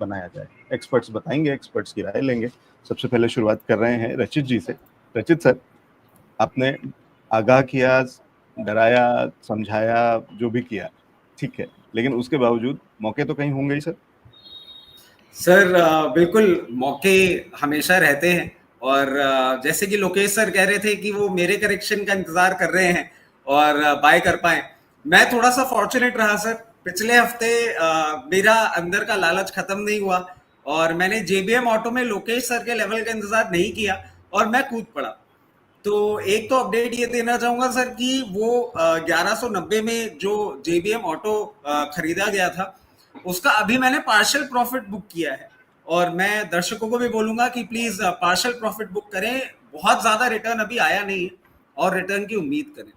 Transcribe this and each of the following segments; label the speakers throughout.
Speaker 1: बनाया जाए? एक्सपर्ट्स बताएंगे, एक्सपर्ट्स की राय लेंगे। सबसे पहले शुरुआत कर रहे हैं रचित जी से। रचित सर, आपने आगाह किया, डराया, समझाया, जो भी किया ठीक है, लेकिन उसके बावजूद मौके तो कहीं होंगे ही सर।
Speaker 2: सर बिल्कुल मौके हमेशा रहते हैं, और जैसे कि लोकेश सर कह रहे थे कि वो मेरे करेक्शन का इंतजार कर रहे हैं और बाय कर पाए। मैं थोड़ा सा फॉर्चुनेट रहा सर। पिछले हफ्ते मेरा अंदर का लालच खत्म नहीं हुआ और मैंने जेबीएम ऑटो में लोकेश सर के लेवल का इंतजार नहीं किया और मैं कूद पड़ा। तो एक तो अपडेट ये देना चाहूंगा सर कि वो 1190 में जो जेबीएम ऑटो खरीदा गया था उसका अभी मैंने पार्शियल प्रॉफिट बुक किया है, और मैं दर्शकों को भी बोलूंगा कि प्लीज पार्शियल प्रॉफिट बुक करें। बहुत ज्यादा रिटर्न अभी आया नहीं है और रिटर्न की उम्मीद करें।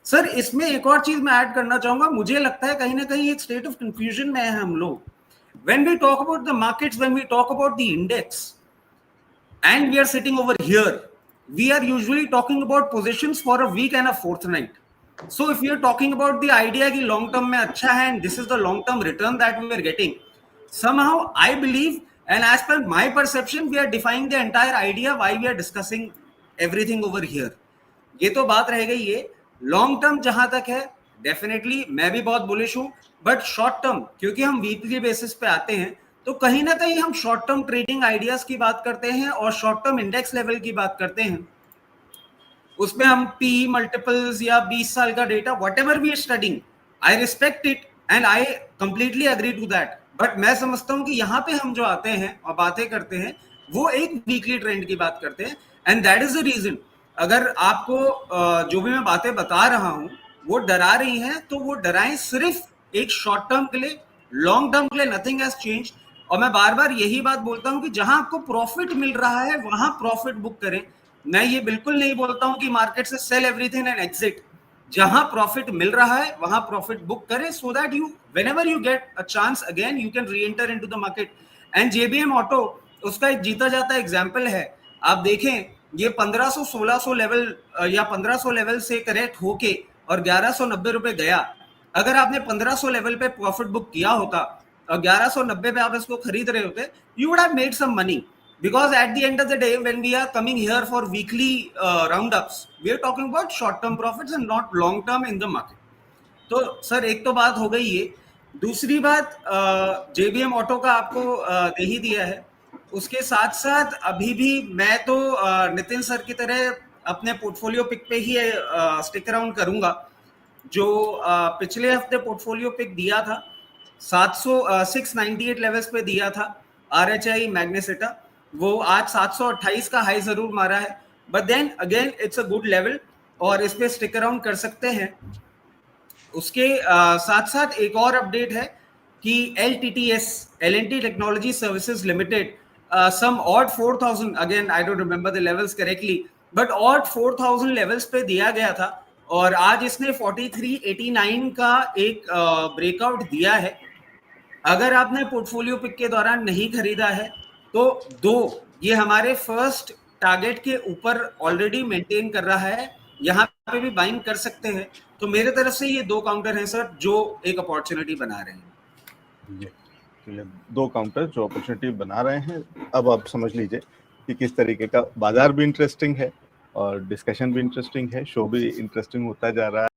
Speaker 2: सर इसमें एक और चीज मैं ऐड करना चाहूंगा। मुझे लगता है कहीं ना कहीं एक स्टेट ऑफ कंफ्यूजन में है हम लोग। when we talk about the markets, when we talk about the index, and we are sitting over here, we are usually talking about positions for a week and a fortnight. So if we are talking about the idea कि long term में अच्छा है and this is the long term return that we are getting, somehow I believe and as per my perception we are defining the entire idea why we are discussing everything over here. ये तो बात रह गई ये long term जहां तक है, definitely मैं भी बहुत बुलिश हूं, बट शॉर्ट टर्म क्योंकि हम वीकली बेसिस पे आते हैं तो कहीं ना कहीं हम शॉर्ट टर्म ट्रेडिंग आइडियाज की बात करते हैं और शॉर्ट टर्म इंडेक्स लेवल की बात करते हैं। उसमें हम पी मल्टीपल्स या 20 साल का data whatever we are studying, I respect it and I completely agree to that. But मैं समझता हूं कि यहाँ पे हम जो आते हैं और बातें करते हैं वो एक वीकली ट्रेंड की बात करते हैं, and that is the reason. अगर आपको जो भी मैं बातें बता रहा हूं वो डरा रही हैं तो वो डराएं सिर्फ एक शॉर्ट टर्म के लिए, लॉन्ग टर्म के लिए नथिंग हैज चेंज। और मैं बार बार यही बात बोलता हूं कि जहां आपको प्रॉफिट मिल रहा है वहां प्रॉफिट बुक करें। मैं ये बिल्कुल नहीं बोलता हूं कि मार्केट से सेल एवरीथिंग एंड एग्जिट। जहां प्रॉफिट मिल रहा है वहां प्रॉफिट बुक करें so that you whenever you get a chance again you can reenter into the market. And JBM auto उसका एक जीता जाता एग्जांपल है। आप देखें ये 1500-1600 लेवल या 1500 लेवल से करेक्ट होके और 1190 रुपए गया। अगर आपने 1500 लेवल पे प्रॉफिट बुक किया होता और 1190 पे आप इसको खरीद रहे होते, you would have made some money, because at the end of the day when we are coming here for weekly roundups we are talking about short term profits and not long term in the market. तो sir एक तो बात हो गई ये। दूसरी बात JBM auto का आपको दे ही दिया है। उसके साथ साथ अभी भी मैं तो नितिन सर की तरह अपने पोर्टफोलियो पिक पे ही स्टिक अराउंड करूंगा। जो पिछले हफ्ते पोर्टफोलियो पिक दिया था 698 लेवल्स पे दिया था आरएचआई मैग्नेसेटा, वो आज 728 का हाई जरूर मारा है, but then again it's a good level और इस पे स्टिक अराउंड कर सकते हैं। उसके साथ साथ एक और अपडेट है कि LTTS L&T technology services limited some odd 4000, again I don't remember the levels correctly, but odd 4000 levels पे दिया गया था और आज इसने 4389 का एक ब्रेकआउट दिया है। अगर आपने पोर्टफोलियो पिक के दौरान नहीं खरीदा है तो ये हमारे फर्स्ट टारगेट के ऊपर ऑलरेडी मेंटेन कर रहा है, यहाँ पे भी बाइंग कर सकते हैं। तो मेरे तरफ से ये 2 काउंटर हैं सर जो एक अपॉर्चुनिटी बना रहे हैं।
Speaker 1: ये 2 काउंटर जो अपॉर्चुनिटी बना रहे हैं। अब आप समझ लीजिए कि किस तरीके का बाजार भी इंटरेस्टिंग है और डिस्कशन भी इंटरेस्टिंग है, शो भी इंटरेस्टिंग होता जा रहा